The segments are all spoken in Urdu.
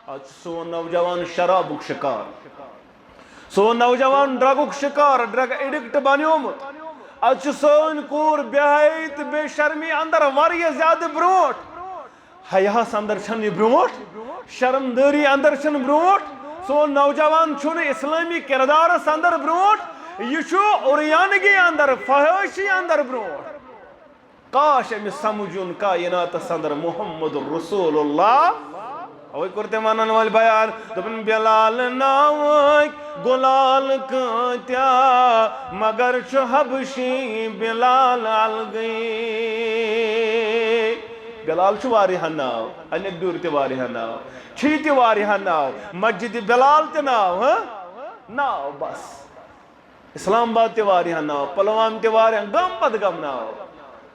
آج سون نوجوان شرابک شکار سون نوجوان ڈرگک شکار ڈرگ ایڈکٹ بنیومت آج سون کور بے بے شرمی اندر واریاہ زیادہ بروٹ حیاس اندر چھن بروٹ شرمداری اندر چھن بروٹ سون نوجوان چھن اسلامی کردارس اندر بروٹ یہ چھو اوریانگی اندر فحاشی اندر بروٹ کاش امس سمجھن کائنات اندر محمد رسول اللہ اوے کرتے مانن وال بیان دپن بلال ناوک گلال کتیا مگر چھ حبشی بلال الگئی بلال چھ واریاہ ناو انک دور تہ واریاہ ناو چھی تہ واریاہ ناو مسجد بلال تہ ناو ناو بس اسلام آباد تہ واریاہ ناو پلوام تہ واریاہ گم پت گم ناو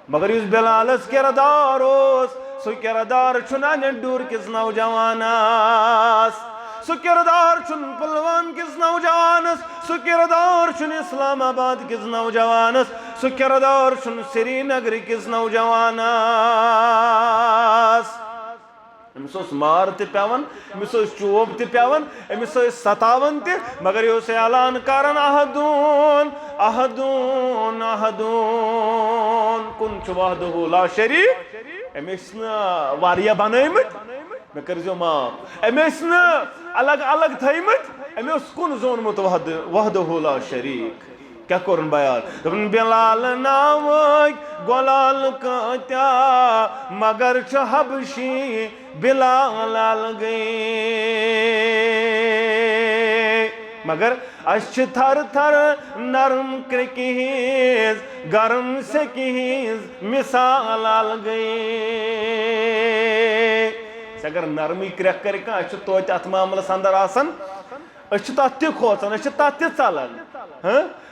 مگر اس بلالس کردار اس سو کردار چھنا نڈور کس نوجوانس سو کردار چھن پلوام کس نوجوانس سو کردار چھن اسلام آباد کس نوجوانس سو کردار چھن سری نگر کس نوجوانس امس مار تہ پیون امس چوب تہ پیون امس ستاون تہ مگر یہ اعلان کرن احدون احدون احدون کن چھ وحدہ لا شریک امس واریاہ بنٲیمٕتۍ مےٚ کٔرۍزیو معاف امس الگ الگ تھٲیمٕتۍ امس کن زونمُت وحدہ لا شریک کیا کرن بیان دپن بلال ناوک گلال کتیا مگر چھ حبشی بلال الگئی مگر اس چھ تھر تھر نرم کرکی ہنز گرم سکی ہنز مثال الگئی اگر نرمی کرک کر کان اس چھ توتہ ات معاملس اندر آسان اس چھ تتھ تہ کھوژان اس چھ تتھ تہ ژلان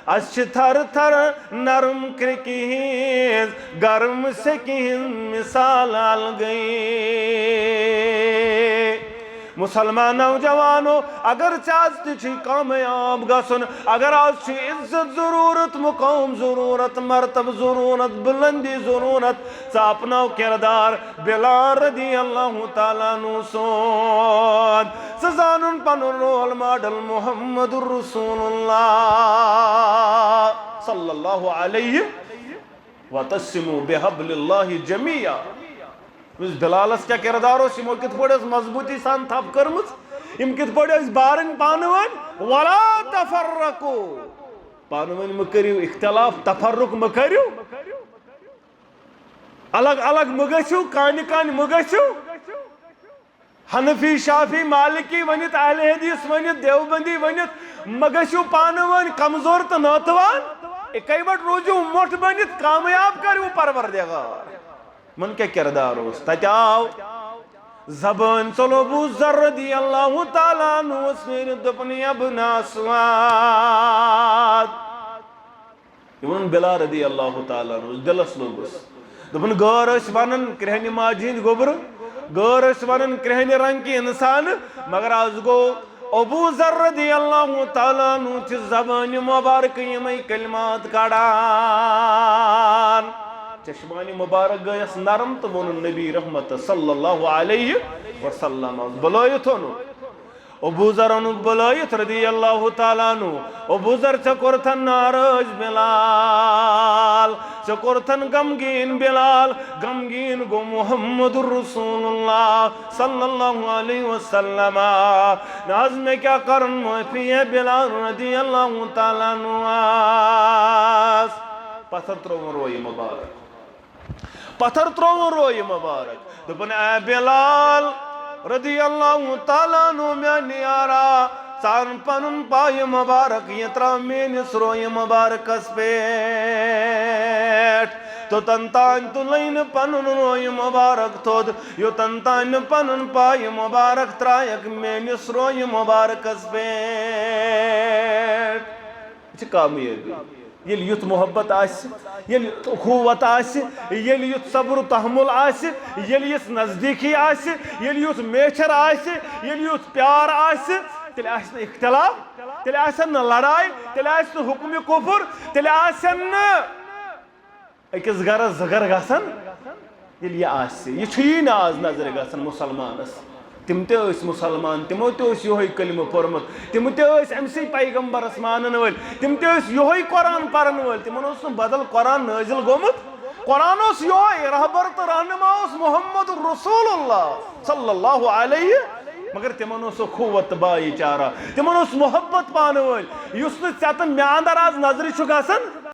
اس چھ تھر تھر نرم کرکی ہنز گرم سکی ہنز مثال الگئی مسلمان نوجوانو اگر چاہت چھ کامیاب گسن اگر آج چھ عزت ضرورت مقام ضرورت مرتب ضرورت بلندی ضرورت ژا اپناو کردار بلال رضی اللہ تعالیٰ عنہ سون ژٕ زانُن پنُن رول ماڈل محمد رسول اللہ صلی اللہ علیہ وَتَسِّمُوا بِحَبْلِ اللَّهِ جَمِيعًا بلالس کیا کردار اس یمو کت پڑھ مضبوطی سان تھپ کرمت یم کت پڑھ بارن پانون ولا تفرقو پانون مکریو اختلاف تفرق مکریو الگ الگ مگشو کانی کانی مگشو حنفی شافی مالکی ونیت اہل حدیث ونیت دیوبندی ونیت مگشو پانون کمزور تو ناتوان اکی بٹ روجو موٹ بنیت کامیاب کریو پروردگار من کیا کردار اس تجاو زبان چلو ابو ذر رضی اللہ تعالیٰ عنہ اسمیر دپنی ابن اسود یمن بلال رضی اللہ تعالیٰ عنہ دلس لوگس دپن گور اس ونن کرہنی ماجین گوبر گور اس ونن کرہنی رنگ کی انسان مگر آز گو ابو ذر رضی اللہ تعالیٰ عنہ چھ زبان مبارک یمی کلمات کڑان چشمانی مبارک گیس نرم تو ون نبی رحمت صلی اللہ علیہ وسلم بلائیت ہونو ابو ذر انو بلائیت رضی اللہ تعالیٰ عنہ ابو ذر چکرتن نارج بلال چکرتن غمگین بلال غمگین گو محمد رسول اللہ صلی اللہ علیہ وسلم ناز میں کیا کرن معافی ہے بلال رضی اللہ تعالیٰ عنہ پتھر ترون روئی مبارک پتھر ترون روئی مبارک دپن اے بلال رضی اللہ تعالیٰ عنہ میانی آرا سان پنن پائی مبارک یترا مینس روئی مبارک اس پیٹ تو تنتان تو لین پنن روئی مبارک تود یو تنتان پنن پائی مبارک ترائک مینس روئی مبارک اس پیٹ اچھا کامیابی یل یت محبت آسی یل اخوت آسی یل یت صبر و تحمل آسی یل یت نزدیکی آسی یل یت میچر آسی یل یت پیار آسی تیل آسن اختلاف تیل آسن لڑائی تیل آسن حکم کفر تیل آسن اکس گرس زگر گسن یل یہ آسی یہ چھوئی ناز نظر گسن مسلمانس تم تس مسلمان تمو تس یہ کلمہ پورمت تم تس امسی پیغمبرس مانن ول تم تس یہ قرآن پرن ول تمن اس بدل قرآن نازل گومت قرآن اس یہ رہبر تو رہنما اس محمد رسول اللہ صلی اللہ علیہ مگر تمن اس قوت بائی چارہ تمن اس محبت پان ول یس نہ ژےٚ تہٕ مےٚ اندر آز نظرِ چھُ گژھان